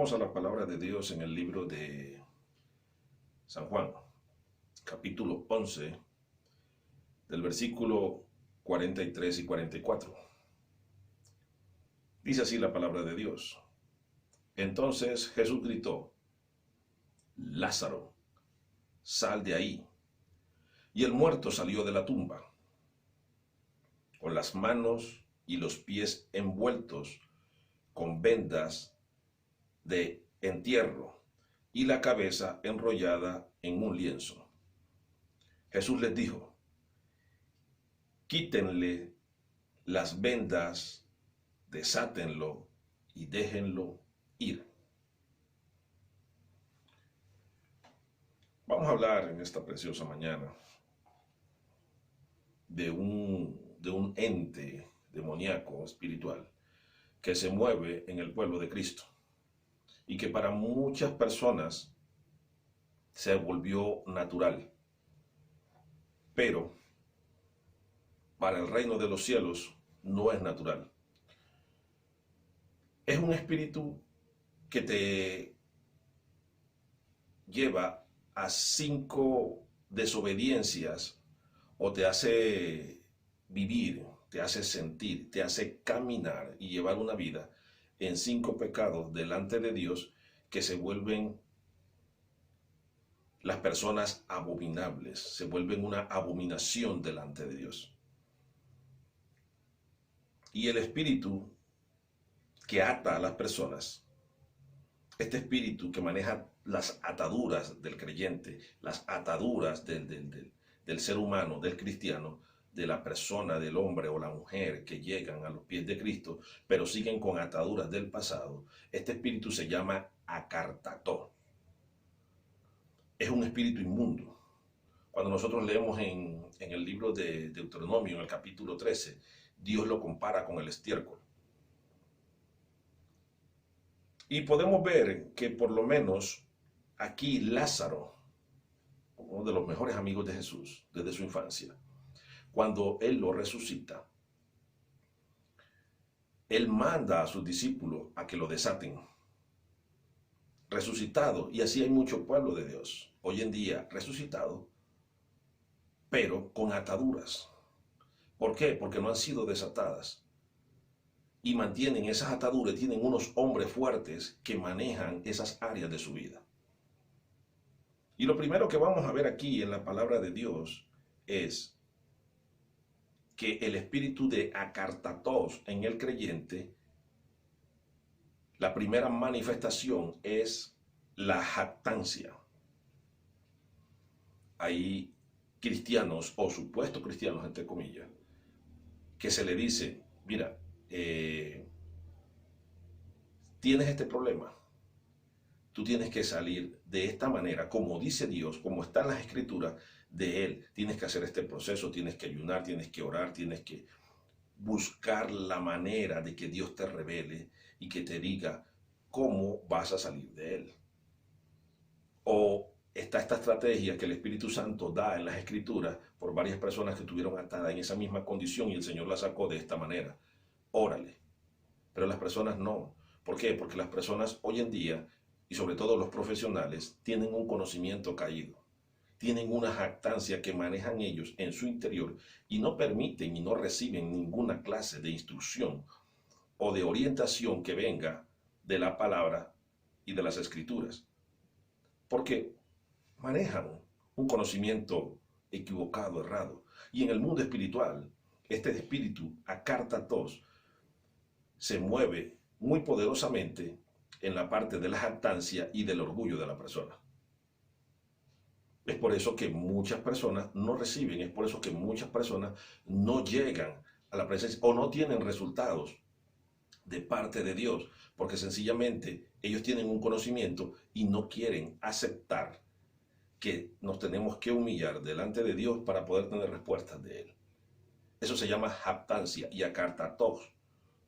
Vamos a la palabra de Dios en el libro de San Juan, capítulo 11, del versículo 43 y 44. Dice así la palabra de Dios. Entonces Jesús gritó: Lázaro, sal de ahí. Y el muerto salió de la tumba, con las manos y los pies envueltos con vendas de entierro y la cabeza enrollada en un lienzo. Jesús les dijo: quítenle las vendas, desátenlo y déjenlo ir. Vamos a hablar en esta preciosa mañana de un ente demoníaco espiritual que se mueve en el pueblo de Cristo y que para muchas personas se volvió natural, pero para el reino de los cielos no es natural. Es un espíritu que te lleva a 5 desobediencias o te hace vivir, te hace sentir, te hace caminar y llevar una vida en 5 pecados delante de Dios que se vuelven las personas abominables, se vuelven una abominación delante de Dios. Y el espíritu que ata a las personas, este espíritu que maneja las ataduras del creyente, las ataduras del ser humano, del cristiano, de la persona, del hombre o la mujer que llegan a los pies de Cristo, pero siguen con ataduras del pasado, este espíritu se llama acartató. Es un espíritu inmundo. Cuando nosotros leemos en el libro de Deuteronomio, en el capítulo 13, Dios lo compara con el estiércol. Y podemos ver que por lo menos aquí Lázaro, uno de los mejores amigos de Jesús desde su infancia, cuando Él lo resucita, Él manda a sus discípulos a que lo desaten. Resucitado, y así hay mucho pueblo de Dios, hoy en día resucitado, pero con ataduras. ¿Por qué? Porque no han sido desatadas. Y mantienen esas ataduras, tienen unos hombres fuertes que manejan esas áreas de su vida. Y lo primero que vamos a ver aquí en la palabra de Dios es que el espíritu de acartatos en el creyente, la primera manifestación es la jactancia. Hay cristianos, o supuestos cristianos, entre comillas, que se le dice: mira, tienes este problema, tú tienes que salir de esta manera, como dice Dios, como está en las escrituras de Él. Tienes que hacer este proceso, tienes que ayunar, tienes que orar, tienes que buscar la manera de que Dios te revele y que te diga cómo vas a salir de Él. O está esta estrategia que el Espíritu Santo da en las escrituras por varias personas que estuvieron atadas en esa misma condición y el Señor la sacó de esta manera: órale. Pero las personas no. ¿Por qué? Porque las personas hoy en día, y sobre todo los profesionales, tienen un conocimiento caído, tienen una jactancia que manejan ellos en su interior y no permiten y no reciben ninguna clase de instrucción o de orientación que venga de la palabra y de las escrituras, porque manejan un conocimiento equivocado, errado. Y en el mundo espiritual, este espíritu acartatos se mueve muy poderosamente en la parte de la jactancia y del orgullo de la persona. Es por eso que muchas personas no reciben, es por eso que muchas personas no llegan a la presencia o no tienen resultados de parte de Dios, porque sencillamente ellos tienen un conocimiento y no quieren aceptar que nos tenemos que humillar delante de Dios para poder tener respuestas de Él. Eso se llama jactancia y acartatos.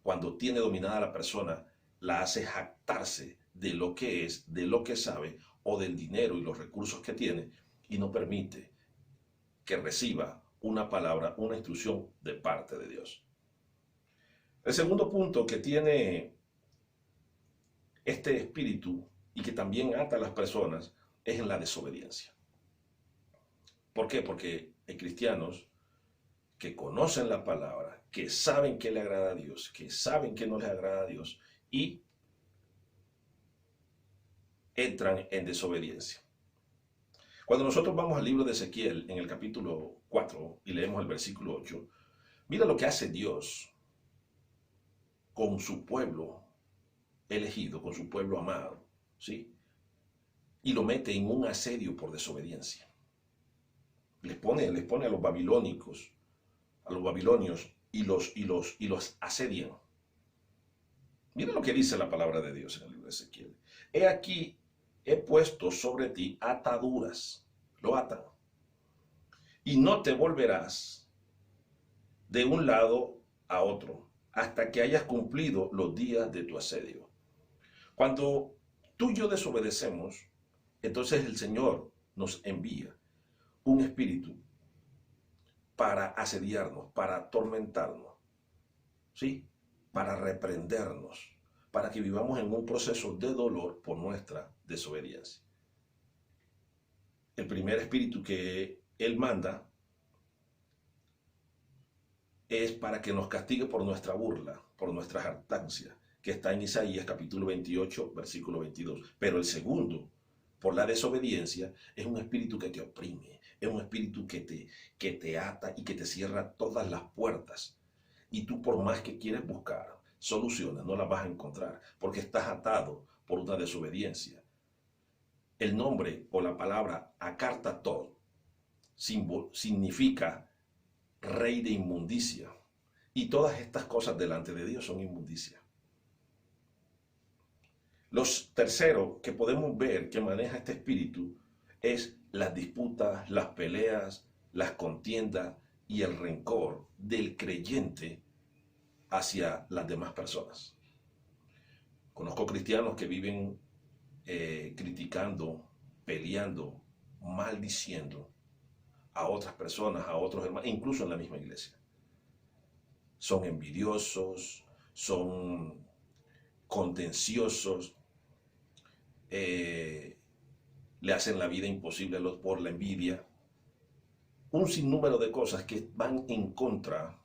Cuando tiene dominada a la persona, la hace jactarse de lo que es, de lo que sabe o del dinero y los recursos que tiene, y no permite que reciba una palabra, una instrucción de parte de Dios. El segundo punto que tiene este espíritu y que también ata a las personas es en la desobediencia. ¿Por qué? Porque hay cristianos que conocen la palabra, que saben que le agrada a Dios, que saben que no les agrada a Dios y entran en desobediencia. Cuando nosotros vamos al libro de Ezequiel en el capítulo 4 y leemos el versículo 8, mira lo que hace Dios con su pueblo elegido, con su pueblo amado, ¿sí? Y lo mete en un asedio por desobediencia. Les pone a los babilonios y los asedian. Mira lo que dice la palabra de Dios en el libro de Ezequiel. He aquí, he puesto sobre ti ataduras, lo atan, y no te volverás de un lado a otro hasta que hayas cumplido los días de tu asedio. Cuando tú y yo desobedecemos, entonces el Señor nos envía un espíritu para asediarnos, para atormentarnos, ¿sí? Para reprendernos, para que vivamos en un proceso de dolor por nuestra desobediencia. El primer espíritu que Él manda es para que nos castigue por nuestra burla, por nuestra jactancia, que está en Isaías capítulo 28, versículo 22. Pero el segundo, por la desobediencia, es un espíritu que te oprime, es un espíritu que te ata y que te cierra todas las puertas. Y tú, por más que quieres buscar soluciones, no las vas a encontrar, porque estás atado por una desobediencia. El nombre o la palabra Acartató significa rey de inmundicia. Y todas estas cosas delante de Dios son inmundicia. Los terceros que podemos ver que maneja este espíritu es las disputas, las peleas, las contiendas y el rencor del creyente hacia las demás personas. Conozco cristianos que viven criticando, peleando, maldiciendo a otras personas, a otros hermanos, incluso en la misma iglesia. Son envidiosos, son contenciosos, le hacen la vida imposible por la envidia. Un sinnúmero de cosas que van en contra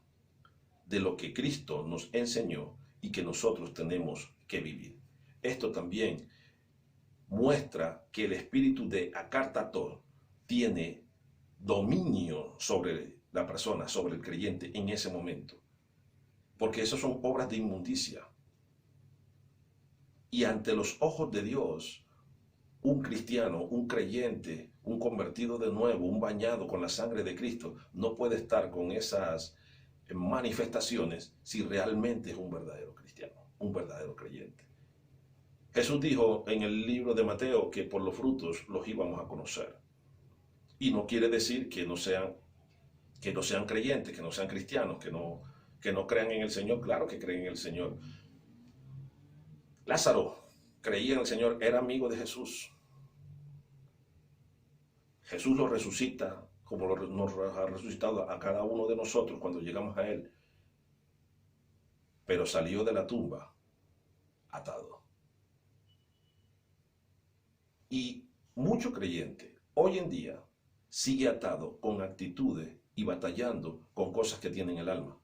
de lo que Cristo nos enseñó y que nosotros tenemos que vivir. Esto también muestra que el espíritu de Acartató tiene dominio sobre la persona, sobre el creyente en ese momento. Porque esas son obras de inmundicia. Y ante los ojos de Dios, un cristiano, un creyente, un convertido de nuevo, un bañado con la sangre de Cristo, no puede estar con esas manifestaciones si realmente es un verdadero cristiano, un verdadero creyente. Jesús dijo en el libro de Mateo que por los frutos los íbamos a conocer. Y no quiere decir que no sean creyentes, que no sean cristianos, que no crean en el Señor. Claro que creen en el Señor. Lázaro creía en el Señor, era amigo de Jesús. Jesús lo resucita como nos ha resucitado a cada uno de nosotros cuando llegamos a Él. Pero salió de la tumba atado. Y mucho creyente hoy en día sigue atado con actitudes y batallando con cosas que tienen el alma.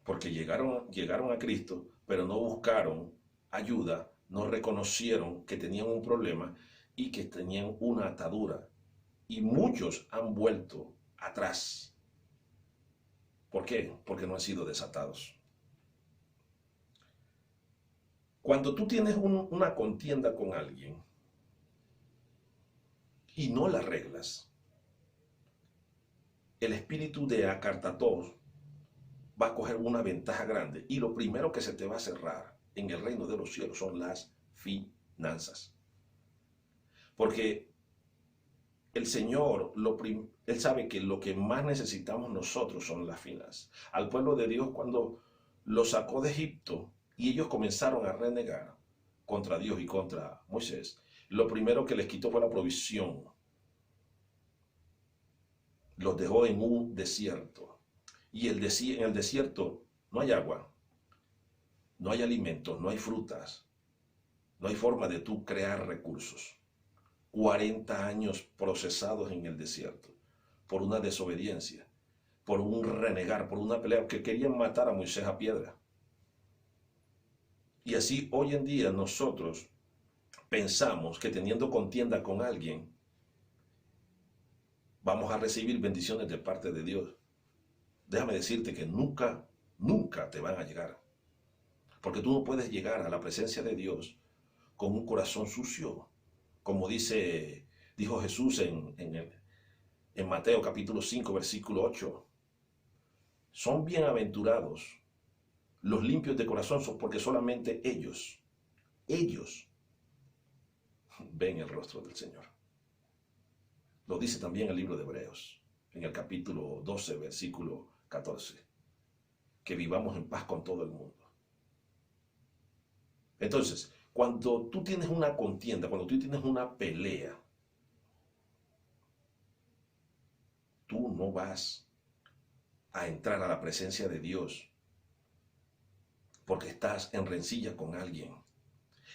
Porque llegaron a Cristo, pero no buscaron ayuda, no reconocieron que tenían un problema y que tenían una atadura. Y muchos han vuelto atrás. ¿Por qué? Porque no han sido desatados. Cuando tú tienes una contienda con alguien y no la arreglas, el espíritu de Acartató va a coger una ventaja grande y lo primero que se te va a cerrar en el reino de los cielos son las finanzas. Porque el Señor, Él sabe que lo que más necesitamos nosotros son las finanzas. Al pueblo de Dios cuando lo sacó de Egipto y ellos comenzaron a renegar contra Dios y contra Moisés, lo primero que les quitó fue la provisión. Los dejó en un desierto. Y en el desierto no hay agua, no hay alimentos, no hay frutas, No hay forma de tú crear recursos. 40 años procesados en el desierto por una desobediencia, por un renegar, por una pelea, que querían matar a Moisés a piedra. Y así hoy en día nosotros pensamos que teniendo contienda con alguien, vamos a recibir bendiciones de parte de Dios. Déjame decirte que nunca, nunca te van a llegar. Porque tú no puedes llegar a la presencia de Dios con un corazón sucio. Como dijo Jesús en Mateo capítulo 5, versículo 8. Son bienaventurados los limpios de corazón, porque solamente ellos ven el rostro del Señor. Lo dice también el libro de Hebreos, en el capítulo 12, versículo 14. Que vivamos en paz con todo el mundo. Entonces, cuando tú tienes una contienda, cuando tú tienes una pelea, tú no vas a entrar a la presencia de Dios porque estás en rencilla con alguien.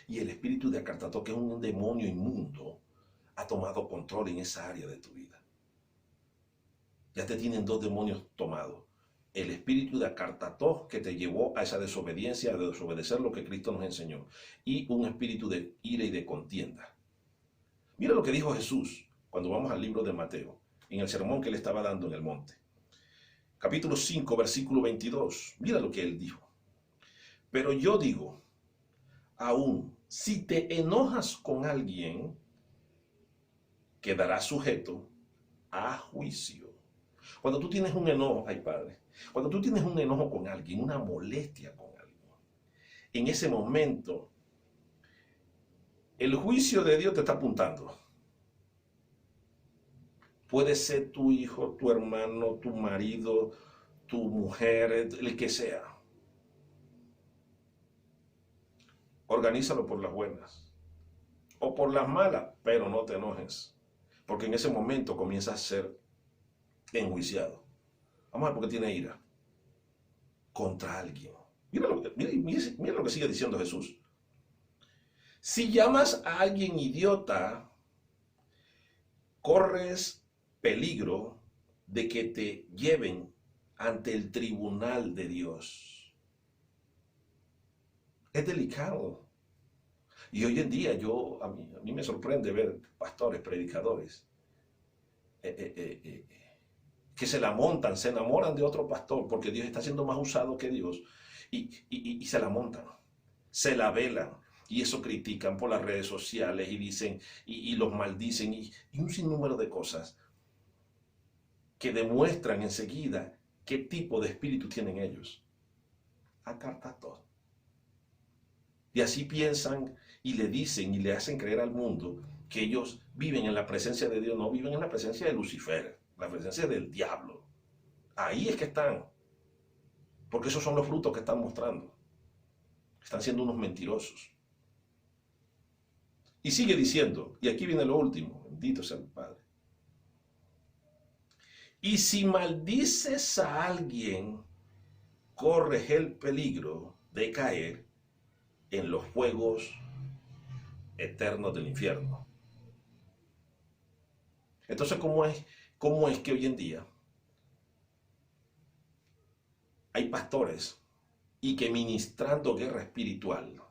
Y el espíritu de Acartató, que es un demonio inmundo, ha tomado control en esa área de tu vida. Ya te tienen dos demonios tomados. El espíritu de Acartató, que te llevó a esa desobediencia, a desobedecer lo que Cristo nos enseñó. Y un espíritu de ira y de contienda. Mira lo que dijo Jesús cuando vamos al libro de Mateo, en el sermón que le estaba dando en el monte. Capítulo 5, versículo 22. Mira lo que él dijo. Pero yo digo, aún si te enojas con alguien, quedarás sujeto a juicio. Cuando tú tienes un enojo, ay Padre, cuando tú tienes un enojo con alguien, una molestia con alguien, en ese momento, el juicio de Dios te está apuntando. Puede ser tu hijo, tu hermano, tu marido, tu mujer, el que sea. Organízalo por las buenas o por las malas, pero no te enojes, porque en ese momento comienzas a ser enjuiciado. Vamos a ver por qué tiene ira contra alguien. Mira lo que sigue diciendo Jesús. Si llamas a alguien idiota, corres peligro de que te lleven ante el tribunal de Dios. Es delicado. Y hoy en día a mí me sorprende ver pastores, predicadores, que se la montan, se enamoran de otro pastor porque Dios está siendo más usado que Dios y se la montan, se la velan y eso critican por las redes sociales y dicen y los maldicen y un sinnúmero de cosas que demuestran enseguida qué tipo de espíritu tienen ellos. Acartató. Y así piensan y le dicen y le hacen creer al mundo que ellos viven en la presencia de Dios, no viven en la presencia de Lucifer, la presencia del diablo. Ahí es que están, porque esos son los frutos que están mostrando. Están siendo unos mentirosos. Y sigue diciendo, y aquí viene lo último, bendito sea el Padre. Y si maldices a alguien, corres el peligro de caer en los fuegos eternos del infierno. Entonces, ¿cómo es que hoy en día hay pastores y que ministrando guerra espiritual,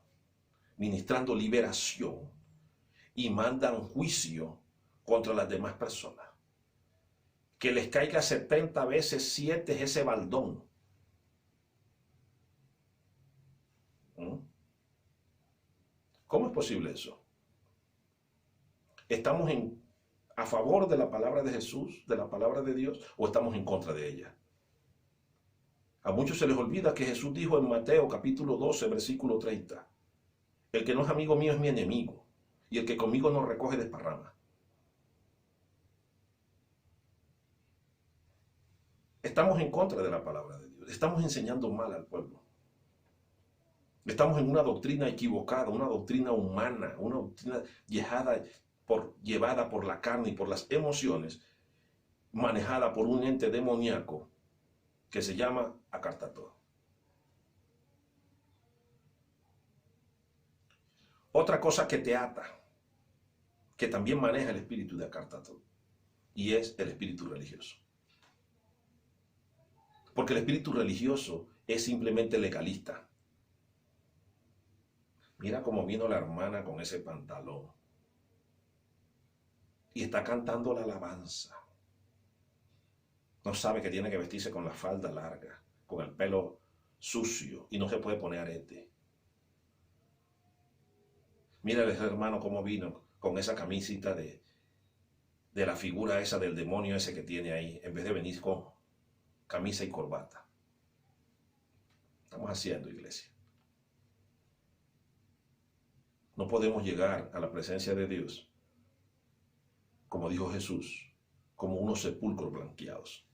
ministrando liberación y mandan juicio contra las demás personas? Que les caiga 70 veces 7 ese baldón. ¿Cómo es posible eso? ¿Estamos a favor de la palabra de Jesús, de la palabra de Dios, o estamos en contra de ella? A muchos se les olvida que Jesús dijo en Mateo capítulo 12, versículo 30, el que no es amigo mío es mi enemigo, y el que conmigo no recoge desparrama. Estamos en contra de la palabra de Dios, estamos enseñando mal al pueblo. Estamos en una doctrina equivocada, una doctrina humana, una doctrina llevada por la carne y por las emociones, manejada por un ente demoníaco que se llama Acartató. Otra cosa que te ata, que también maneja el espíritu de Acartato, y es el espíritu religioso. Porque el espíritu religioso es simplemente legalista. Mira cómo vino la hermana con ese pantalón. Y está cantando la alabanza. No sabe que tiene que vestirse con la falda larga, con el pelo sucio, y no se puede poner arete. Mira ese hermano cómo vino con esa camisita de la figura esa del demonio ese que tiene ahí, en vez de venir con camisa y corbata. Estamos haciendo, iglesia. No podemos llegar a la presencia de Dios, como dijo Jesús, como unos sepulcros blanqueados.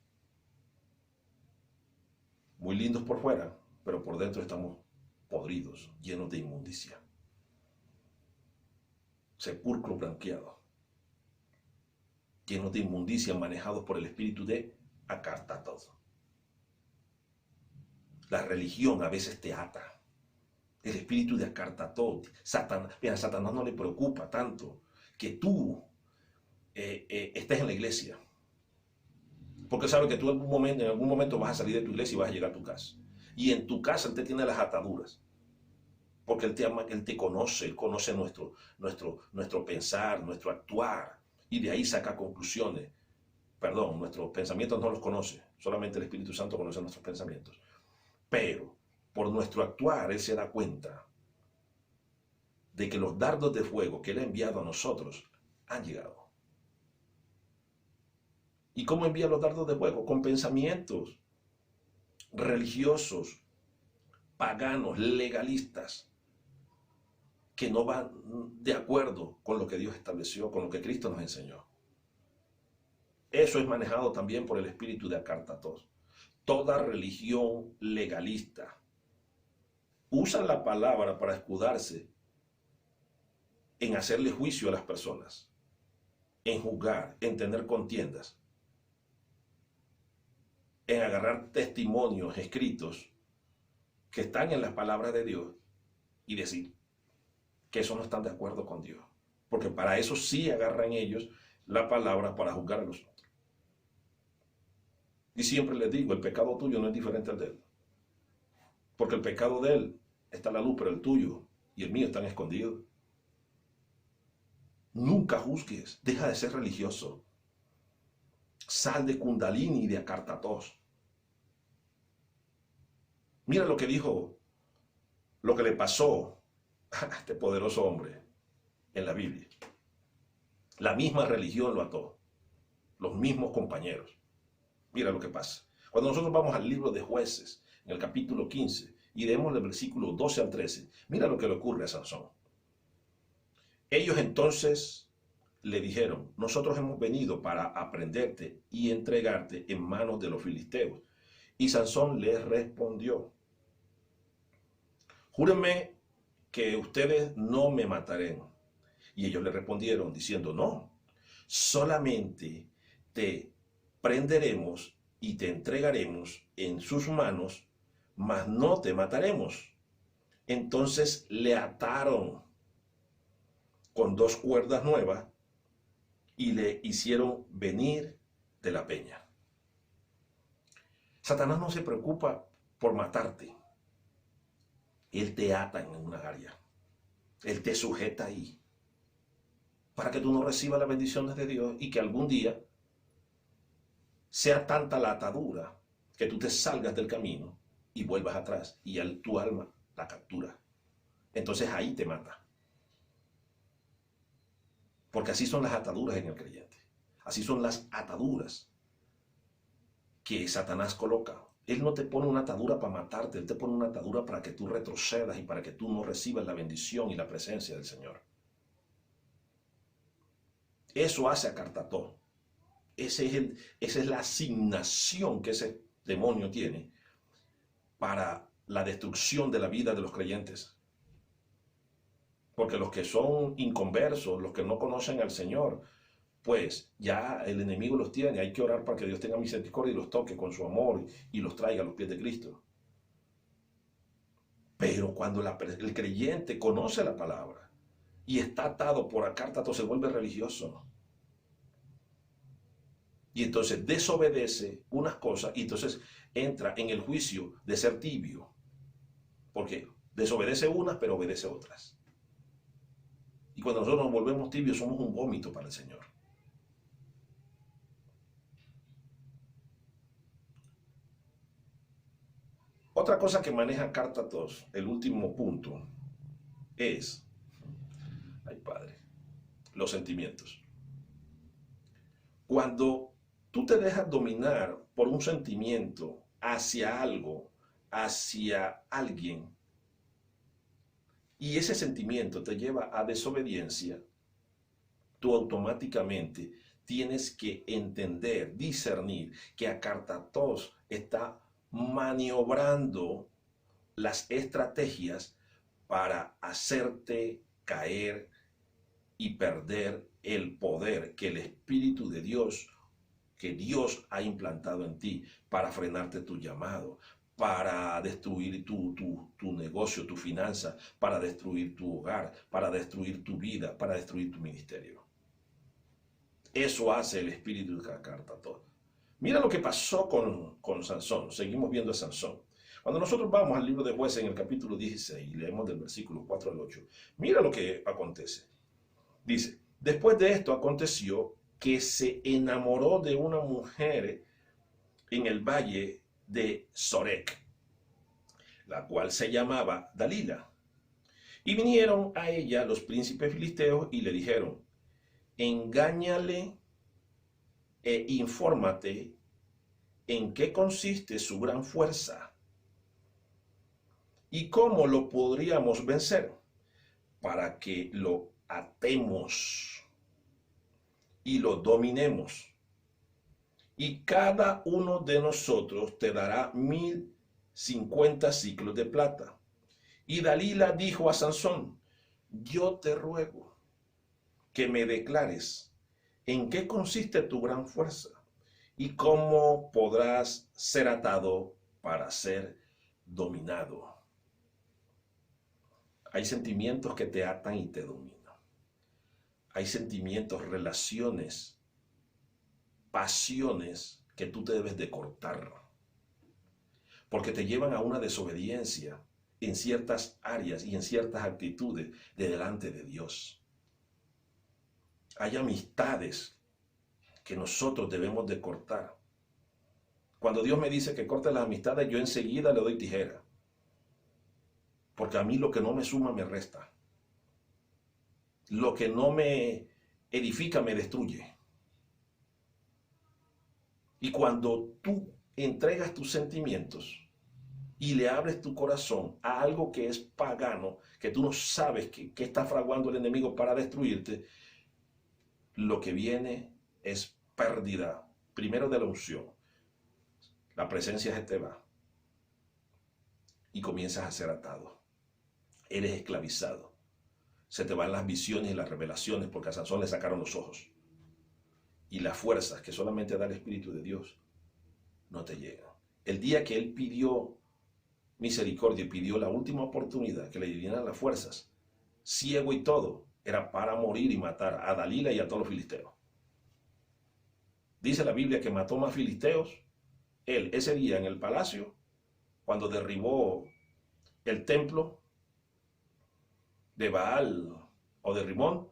Muy lindos por fuera, pero por dentro estamos podridos, llenos de inmundicia. Sepulcro blanqueado, llenos de inmundicia, manejados por el espíritu de Acartato. La religión a veces te ata. El espíritu de Acartato. Mira, a Satanás no le preocupa tanto que tú estés en la iglesia. Porque sabe que tú en algún momento vas a salir de tu iglesia y vas a llegar a tu casa. Y en tu casa Él te tiene las ataduras. Porque Él te ama, Él te conoce, Él conoce nuestro pensar, nuestro actuar. Y de ahí saca conclusiones. Perdón, nuestros pensamientos no los conoce. Solamente el Espíritu Santo conoce nuestros pensamientos. Pero por nuestro actuar Él se da cuenta de que los dardos de fuego que Él ha enviado a nosotros han llegado. ¿Y cómo envía los dardos de fuego? Con pensamientos religiosos, paganos, legalistas, que no van de acuerdo con lo que Dios estableció, con lo que Cristo nos enseñó. Eso es manejado también por el espíritu de Acartato. Toda religión legalista usa la palabra para escudarse en hacerle juicio a las personas, en juzgar, en tener contiendas, en agarrar testimonios escritos que están en las palabras de Dios y decir que eso no están de acuerdo con Dios. Porque para eso sí agarran ellos la palabra para juzgar a los otros. Y siempre les digo, el pecado tuyo no es diferente al de él. Porque el pecado de él está a la luz, pero el tuyo y el mío están escondidos. Nunca juzgues, deja de ser religioso. Sal de Kundalini y de Acartatos. Mira lo que dijo, lo que le pasó a este poderoso hombre en la Biblia. La misma religión lo ató, los mismos compañeros. Mira lo que pasa. Cuando nosotros vamos al libro de Jueces, en el capítulo 15, y leemos el versículo 12 al 13, mira lo que le ocurre a Sansón. Ellos entonces le dijeron, nosotros hemos venido para aprenderte y entregarte en manos de los filisteos. Y Sansón les respondió, júrenme que ustedes no me matarán. Y ellos le respondieron diciendo, no, solamente te prenderemos y te entregaremos en sus manos, mas no te mataremos. Entonces le ataron con 2 cuerdas nuevas y le hicieron venir de la peña. Satanás no se preocupa por matarte. Él te ata en una área. Él te sujeta ahí. Para que tú no recibas las bendiciones de Dios y que algún día sea tanta la atadura que tú te salgas del camino y vuelvas atrás y tu alma la captura. Entonces ahí te mata. Porque así son las ataduras en el creyente. Así son las ataduras que Satanás coloca. Él no te pone una atadura para matarte, Él te pone una atadura para que tú retrocedas y para que tú no recibas la bendición y la presencia del Señor. Eso hace Acartato. Esa es la asignación que ese demonio tiene para la destrucción de la vida de los creyentes. Porque los que son inconversos, los que no conocen al Señor, pues ya el enemigo los tiene. Hay que orar para que Dios tenga misericordia y los toque con su amor y los traiga a los pies de Cristo. Pero cuando el creyente conoce la palabra, y está atado por acártato, se vuelve religioso. Y entonces desobedece unas cosas y entonces entra en el juicio de ser tibio. Porque desobedece unas, pero obedece otras. Y cuando nosotros nos volvemos tibios, somos un vómito para el Señor. Otra cosa que maneja Cártatos, el último punto, es, ay Padre, los sentimientos. Cuando tú te dejas dominar por un sentimiento hacia algo, hacia alguien, y ese sentimiento te lleva a desobediencia, tú automáticamente tienes que entender, discernir que Acartatos está maniobrando las estrategias para hacerte caer y perder el poder que el Espíritu de Dios, que Dios ha implantado en ti para frenarte tu llamado, para destruir tu negocio, tu finanza, para destruir tu hogar, para destruir tu vida, para destruir tu ministerio. Eso hace el espíritu de Acartatos. Mira lo que pasó con Sansón. Seguimos viendo a Sansón. Cuando nosotros vamos al libro de Jueces en el capítulo 16 y leemos del versículo 4 al 8, mira lo que acontece. Dice, después de esto aconteció que se enamoró de una mujer en el valle de Sorek, la cual se llamaba Dalila. Y vinieron a ella los príncipes filisteos y le dijeron, engáñale e infórmate en qué consiste su gran fuerza y cómo lo podríamos vencer para que lo atemos y lo dominemos. Y cada uno de nosotros te dará 1050 siclos de plata. Y Dalila dijo a Sansón, yo te ruego que me declares en qué consiste tu gran fuerza y cómo podrás ser atado para ser dominado. Hay sentimientos que te atan y te dominan. Hay sentimientos, relaciones, pasiones que tú te debes de cortar, porque te llevan a una desobediencia en ciertas áreas y en ciertas actitudes de delante de Dios. Hay amistades que nosotros debemos de cortar. Cuando Dios me dice que corte las amistades, yo enseguida le doy tijera, porque a mí lo que no me suma me resta. Lo que no me edifica me destruye. Y cuando tú entregas tus sentimientos y le abres tu corazón a algo que es pagano, que tú no sabes que está fraguando el enemigo para destruirte, lo que viene es pérdida, primero de la unción. La presencia se te va y comienzas a ser atado. Eres esclavizado. Se te van las visiones y las revelaciones porque a Sansón le sacaron los ojos. Y las fuerzas que solamente da el Espíritu de Dios no te llegan. El día que él pidió misericordia y pidió la última oportunidad que le dieran las fuerzas, ciego y todo, era para morir y matar a Dalila y a todos los filisteos. Dice la Biblia que mató más filisteos él ese día en el palacio, cuando derribó el templo de Baal o de Rimón,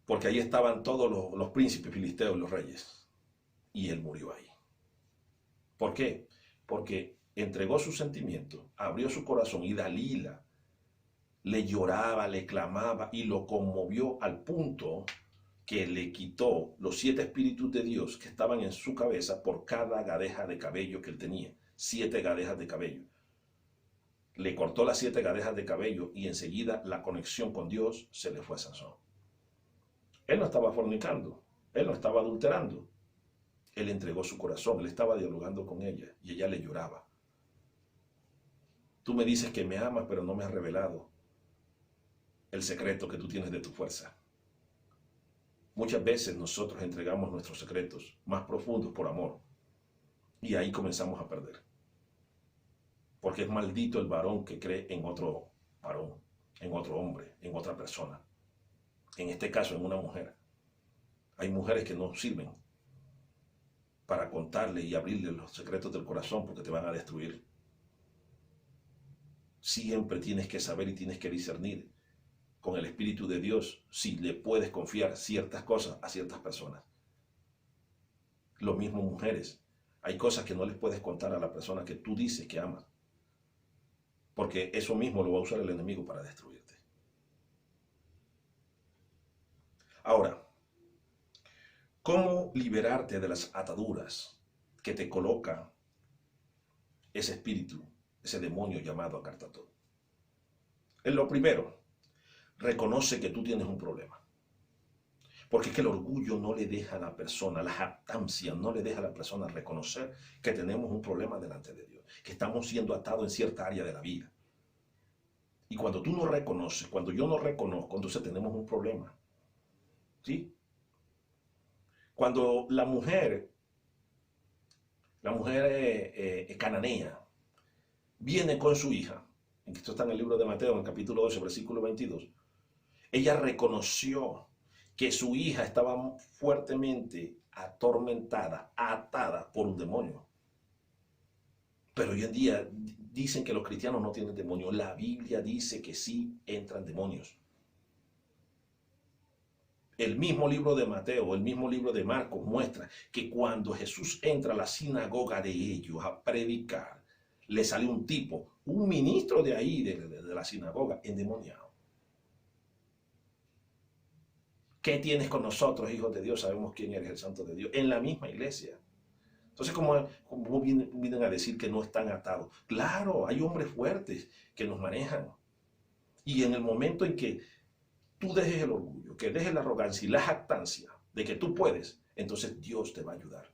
porque ahí estaban todos los príncipes filisteos, los reyes, y él murió ahí. ¿Por qué? Porque entregó sus sentimientos, abrió su corazón y Dalila le lloraba, le clamaba y lo conmovió al punto que le quitó los 7 espíritus de Dios que estaban en su cabeza por cada gadeja de cabello que él tenía. 7 gadejas de cabello. Le cortó las 7 gadejas de cabello y enseguida la conexión con Dios se le fue a Sansón. Él no estaba fornicando, él no estaba adulterando. Él entregó su corazón, él estaba dialogando con ella y ella le lloraba. Tú me dices que me amas, pero no me has revelado el secreto que tú tienes de tu fuerza. Muchas veces nosotros entregamos nuestros secretos más profundos por amor y ahí comenzamos a perder. Porque es maldito el varón que cree en otro varón en otro hombre, en otra persona. En este caso, en una mujer. Hay mujeres que no sirven para contarle y abrirle los secretos del corazón porque te van a destruir. Siempre tienes que saber y tienes que discernir con el Espíritu de Dios si le puedes confiar ciertas cosas a ciertas personas. Lo mismo mujeres. Hay cosas que no les puedes contar a la persona que tú dices que amas, porque eso mismo lo va a usar el enemigo para destruirte. Ahora, ¿cómo liberarte de las ataduras que te coloca ese espíritu, ese demonio llamado Acartató? En lo primero, reconoce que tú tienes un problema. Porque es que el orgullo no le deja a la persona, la jactancia no le deja a la persona reconocer que tenemos un problema delante de Dios, que estamos siendo atados en cierta área de la vida. Y cuando tú no reconoces, cuando yo no reconozco, entonces tenemos un problema. ¿Sí? Cuando la mujer cananea, viene con su hija, esto está en el libro de Mateo, en el capítulo 12, versículo 22, ella reconoció que su hija estaba fuertemente atormentada, atada por un demonio. Pero hoy en día dicen que los cristianos no tienen demonios. La Biblia dice que sí entran demonios. El mismo libro de Mateo, el mismo libro de Marcos muestra que cuando Jesús entra a la sinagoga de ellos a predicar, le sale un tipo, un ministro de ahí, de la sinagoga, endemoniado. ¿Qué tienes con nosotros, hijos de Dios? Sabemos quién eres, el Santo de Dios. En la misma iglesia. Entonces, ¿cómo vienen a decir que no están atados? Claro, hay hombres fuertes que nos manejan. Y en el momento en que tú dejes el orgullo, que dejes la arrogancia y la jactancia de que tú puedes, entonces Dios te va a ayudar.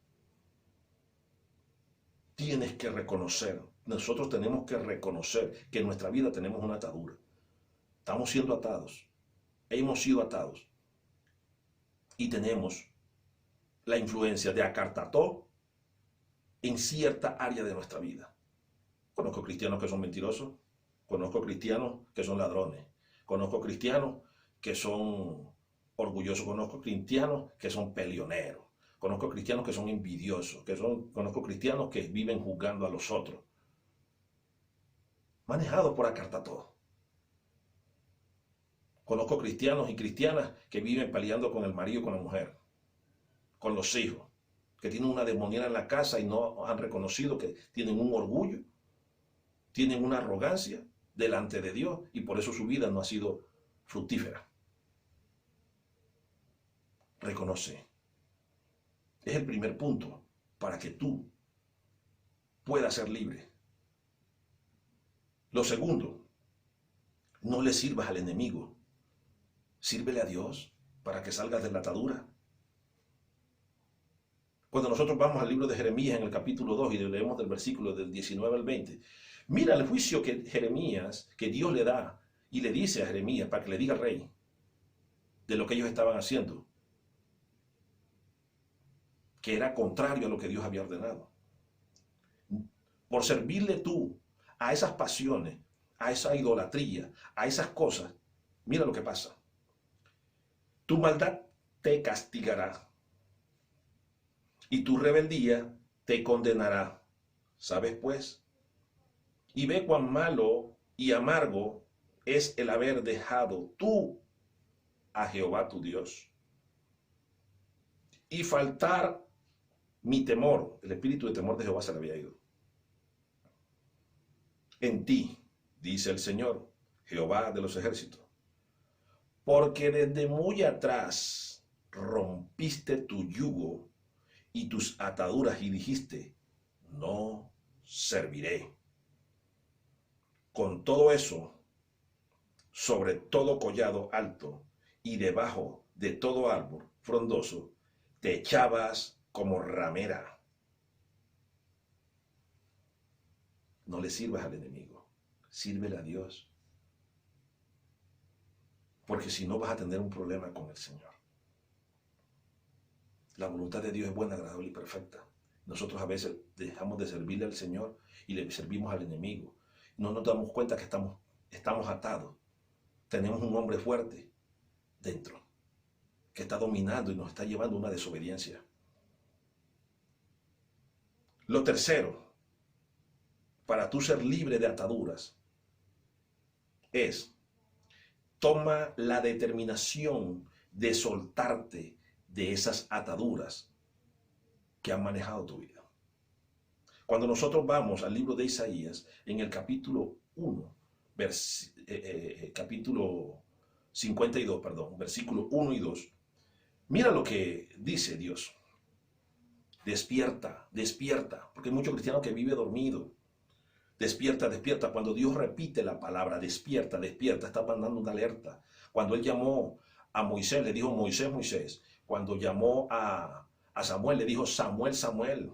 Tienes que reconocer, nosotros tenemos que reconocer que en nuestra vida tenemos una atadura. Estamos siendo atados, hemos sido atados. Y tenemos la influencia de Acartató en cierta área de nuestra vida. Conozco cristianos que son mentirosos, conozco cristianos que son ladrones, conozco cristianos que son orgullosos, conozco cristianos que son peleoneros, conozco cristianos que son envidiosos, conozco cristianos que viven juzgando a los otros. Manejados por Acartató. Conozco cristianos y cristianas que viven peleando con el marido y con la mujer, con los hijos, que tienen una demoniera en la casa y no han reconocido que tienen un orgullo, tienen una arrogancia delante de Dios y por eso su vida no ha sido fructífera. Reconoce. Es el primer punto para que tú puedas ser libre. Lo segundo, no le sirvas al enemigo. Sírvele a Dios para que salgas de la atadura. Cuando nosotros vamos al libro de Jeremías en el capítulo 2 y leemos del versículo del 19 al 20, mira el juicio que Jeremías, que Dios le da y le dice a Jeremías para que le diga al rey de lo que ellos estaban haciendo, que era contrario a lo que Dios había ordenado. Por servirle tú a esas pasiones, a esa idolatría, a esas cosas, mira lo que pasa. Tu maldad te castigará y tu rebeldía te condenará. ¿Sabes pues? Y ve cuán malo y amargo es el haber dejado tú a Jehová tu Dios y faltar mi temor. El espíritu de temor de Jehová se le había ido. En ti, dice el Señor, Jehová de los ejércitos, porque desde muy atrás rompiste tu yugo y tus ataduras y dijiste, no serviré. Con todo eso, sobre todo collado alto y debajo de todo árbol frondoso, te echabas como ramera. No le sirvas al enemigo, sírvele a Dios. Porque si no vas a tener un problema con el Señor. La voluntad de Dios es buena, agradable y perfecta. Nosotros a veces dejamos de servirle al Señor y le servimos al enemigo. No nos damos cuenta que estamos atados. tenemos un hombre fuerte dentro, que está dominando y nos está llevando a una desobediencia. Lo tercero, para tú ser libre de ataduras, es toma la determinación de soltarte de esas ataduras que han manejado tu vida. Cuando nosotros vamos al libro de Isaías, en el capítulo 1, capítulo 52, perdón, versículos 1 y 2, mira lo que dice Dios. Despierta, despierta, porque hay muchos cristianos que viven dormidos. Despierta, despierta. Cuando Dios repite la palabra, despierta, despierta, está mandando una alerta. Cuando Él llamó a Moisés, le dijo Moisés, Moisés. Cuando llamó a Samuel, le dijo Samuel, Samuel.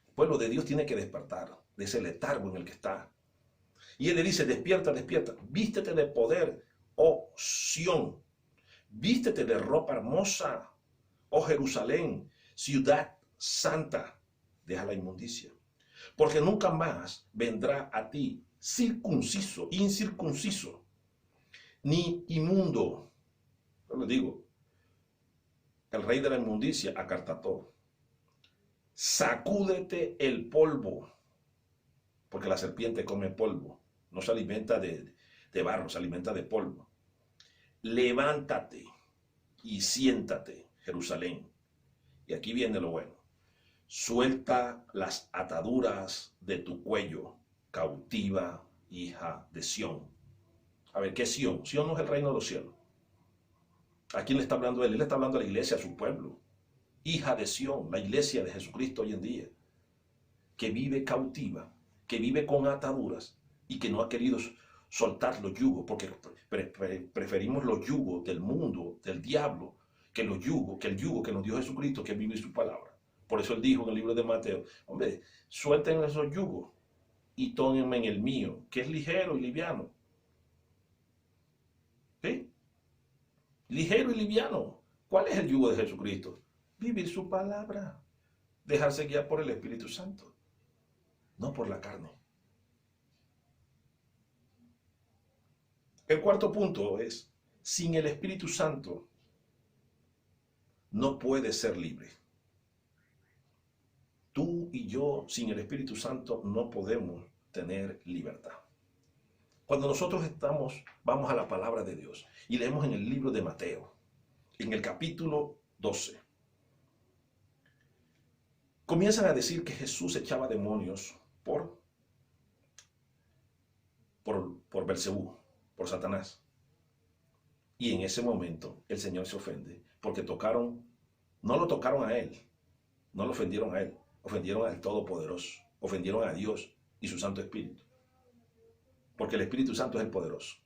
El pueblo de Dios tiene que despertar de ese letargo en el que está. Y Él le dice, despierta, despierta, vístete de poder, oh Sión. Vístete de ropa hermosa, oh Jerusalén, ciudad santa. Deja la inmundicia. Porque nunca más vendrá a ti circunciso, incircunciso, ni inmundo. Yo le digo, el rey de la inmundicia, Acartató. Sacúdete el polvo, porque la serpiente come polvo, no se alimenta de barro, se alimenta de polvo. Levántate y siéntate, Jerusalén. Y aquí viene lo bueno. Suelta las ataduras de tu cuello, cautiva hija de Sión. A ver, ¿qué es Sión? Sión no es el reino de los cielos. ¿A quién le está hablando él? Él le está hablando a la iglesia, a su pueblo. Hija de Sión, la iglesia de Jesucristo hoy en día, que vive cautiva, que vive con ataduras y que no ha querido soltar los yugos, porque preferimos los yugos del mundo, del diablo, que el yugo que nos dio Jesucristo, que vive su palabra. Por eso Él dijo en el libro de Mateo, hombre, suelten esos yugos y tómenme en el mío, que es ligero y liviano. ¿Sí? Ligero y liviano. ¿Cuál es el yugo de Jesucristo? Vivir su palabra, dejarse guiar por el Espíritu Santo, no por la carne. El cuarto punto es, sin el Espíritu Santo no puedes ser libre. Tú y yo, sin el Espíritu Santo, no podemos tener libertad. Cuando nosotros vamos a la palabra de Dios y leemos en el libro de Mateo, en el capítulo 12, comienzan a decir que Jesús echaba demonios por Belcebú, por Satanás. Y en ese momento el Señor se ofende porque no lo tocaron a Él, no lo ofendieron a Él, ofendieron al Todopoderoso, ofendieron a Dios y su Santo Espíritu. Porque el Espíritu Santo es el poderoso.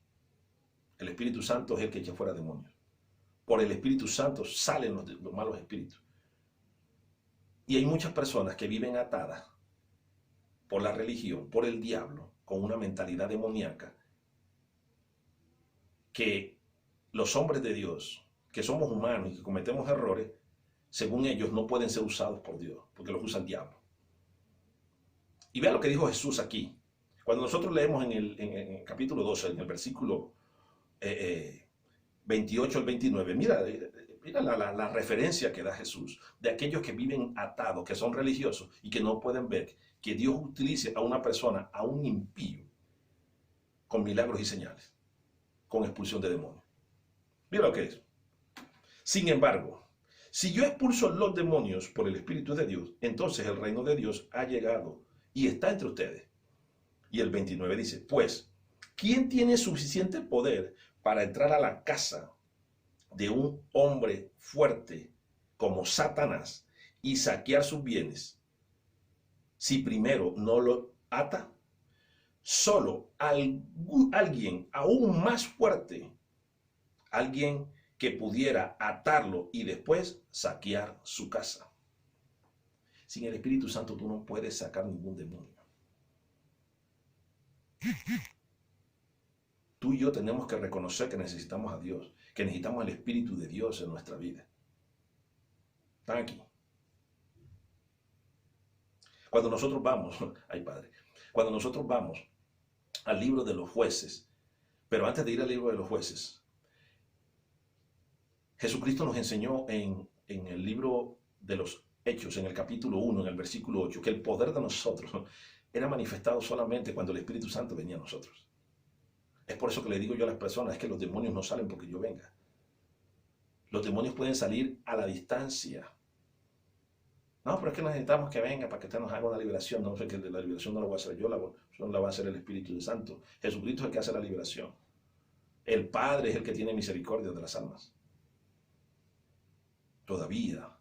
El Espíritu Santo es el que echa fuera demonios. Por el Espíritu Santo salen los malos espíritus. Y hay muchas personas que viven atadas por la religión, por el diablo, con una mentalidad demoníaca, que los hombres de Dios, que somos humanos y que cometemos errores, según ellos no pueden ser usados por Dios, porque los usa el diablo. Y vea lo que dijo Jesús aquí. Cuando nosotros leemos en el capítulo 12, en el versículo 28 al 29, mira la referencia que da Jesús de aquellos que viven atados, que son religiosos y que no pueden ver que Dios utilice a una persona, a un impío, con milagros y señales, con expulsión de demonios. Mira lo que es. Sin embargo, si yo expulso los demonios por el Espíritu de Dios, entonces el reino de Dios ha llegado y está entre ustedes. Y el 29 dice, pues, ¿quién tiene suficiente poder para entrar a la casa de un hombre fuerte como Satanás y saquear sus bienes si primero no lo ata? Solo alguien aún más fuerte, alguien que pudiera atarlo y después saquear su casa. Sin el Espíritu Santo tú no puedes sacar ningún demonio. Tú y yo tenemos que reconocer que necesitamos a Dios, que necesitamos el Espíritu de Dios en nuestra vida. Están aquí. Cuando nosotros vamos al libro de los jueces, Pero antes de ir al libro de los jueces, Jesucristo nos enseñó en el libro de los Hechos, en el capítulo 1, en el versículo 8, que el poder de nosotros era manifestado solamente cuando el Espíritu Santo venía a nosotros. Es por eso que le digo yo a las personas, es que los demonios no salen porque yo venga. Los demonios pueden salir a la distancia. No, pero es que necesitamos que venga para que usted nos haga una liberación. No sé que la liberación no la voy a hacer yo, la va a hacer el Espíritu Santo. Jesucristo es el que hace la liberación. El Padre es el que tiene misericordia de las almas. Todavía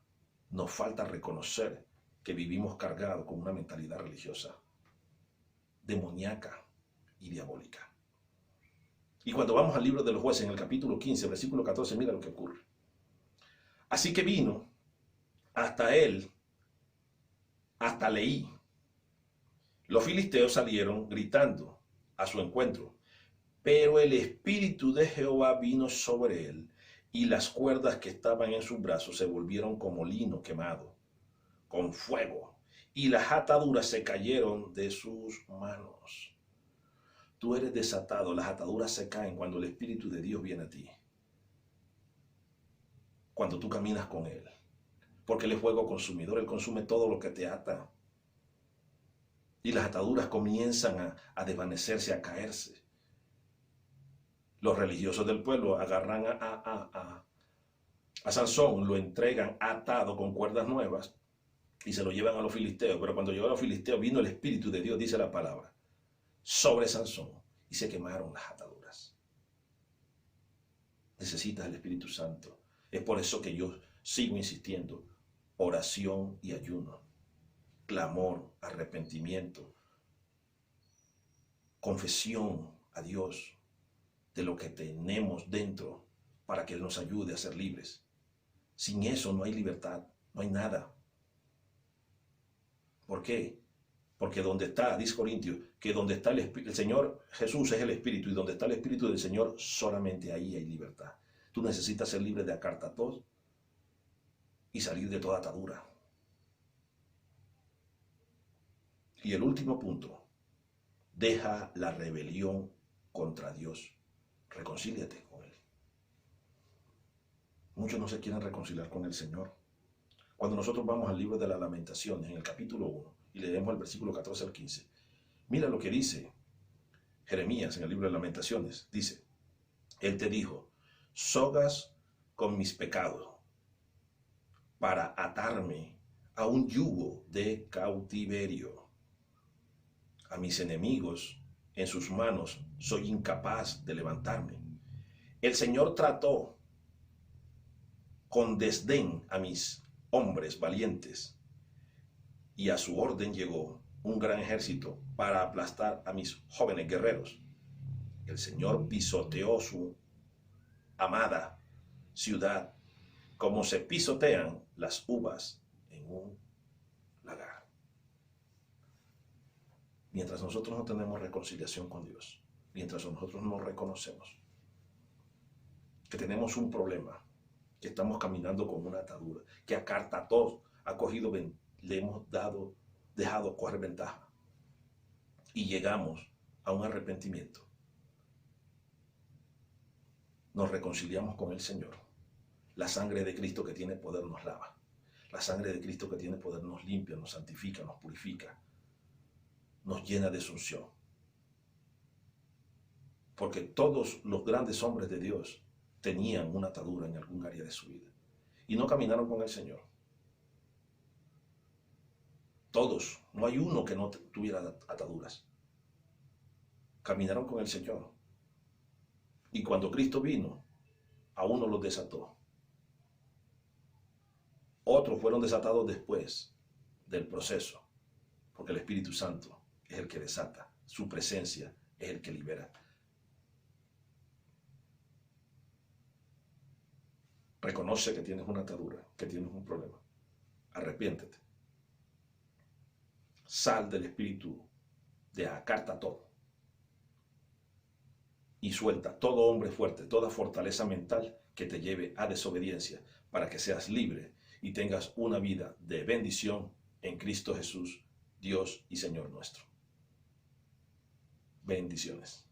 nos falta reconocer que vivimos cargados con una mentalidad religiosa, demoníaca y diabólica. Y cuando vamos al libro de los jueces, en el capítulo 15, versículo 14, mira lo que ocurre. Así que vino hasta él, hasta Leí. Los filisteos salieron gritando a su encuentro, pero el Espíritu de Jehová vino sobre él, y las cuerdas que estaban en sus brazos se volvieron como lino quemado, con fuego, y las ataduras se cayeron de sus manos. Tú eres desatado, las ataduras se caen cuando el Espíritu de Dios viene a ti. Cuando tú caminas con Él. Porque Él es fuego consumidor, Él consume todo lo que te ata. Y las ataduras comienzan a desvanecerse, a caerse. Los religiosos del pueblo agarran a Sansón, lo entregan atado con cuerdas nuevas y se lo llevan a los filisteos. Pero cuando llegó a los filisteos vino el Espíritu de Dios, dice la palabra, sobre Sansón, y se quemaron las ataduras. Necesitas el Espíritu Santo. Es por eso que yo sigo insistiendo. Oración y ayuno. Clamor, arrepentimiento. Confesión a Dios de lo que tenemos dentro para que Él nos ayude a ser libres. Sin eso no hay libertad, no hay nada. ¿Por qué? Porque donde está, dice Corintios, que donde está el Señor Jesús es el Espíritu, y donde está el Espíritu del Señor, solamente ahí hay libertad. Tú necesitas ser libre de acartatos y salir de toda atadura. Y el último punto, deja la rebelión contra Dios. Reconcíliate con Él. Muchos no se quieren reconciliar con el Señor. Cuando nosotros vamos al libro de las Lamentaciones, en el capítulo 1, y leemos el versículo 14 al 15, mira lo que dice Jeremías en el libro de Lamentaciones. Dice, Él te dijo, sogas con mis pecados para atarme a un yugo de cautiverio. A mis enemigos en sus manos soy incapaz de levantarme. El Señor trató con desdén a mis hombres valientes, y a su orden llegó un gran ejército para aplastar a mis jóvenes guerreros. El Señor pisoteó su amada ciudad como se pisotean las uvas en un lagar. Mientras nosotros no tenemos reconciliación con Dios, mientras nosotros no reconocemos que tenemos un problema, que estamos caminando con una atadura, que Acartatos ha cogido, le hemos dejado correr ventaja, y llegamos a un arrepentimiento, nos reconciliamos con el Señor. La sangre de Cristo que tiene poder nos lava. La sangre de Cristo que tiene poder nos limpia, nos santifica, nos purifica, nos llena de asunción. Porque todos los grandes hombres de Dios tenían una atadura en algún área de su vida y no caminaron con el Señor. Todos, no hay uno que no tuviera ataduras. Caminaron con el Señor. Y cuando Cristo vino, a uno los desató. Otros fueron desatados después del proceso, porque el Espíritu Santo es el que desata, su presencia es el que libera. Reconoce que tienes una atadura, que tienes un problema. Arrepiéntete. Sal del espíritu de Acartatos y suelta todo hombre fuerte, toda fortaleza mental que te lleve a desobediencia, para que seas libre y tengas una vida de bendición en Cristo Jesús, Dios y Señor nuestro. Bendiciones.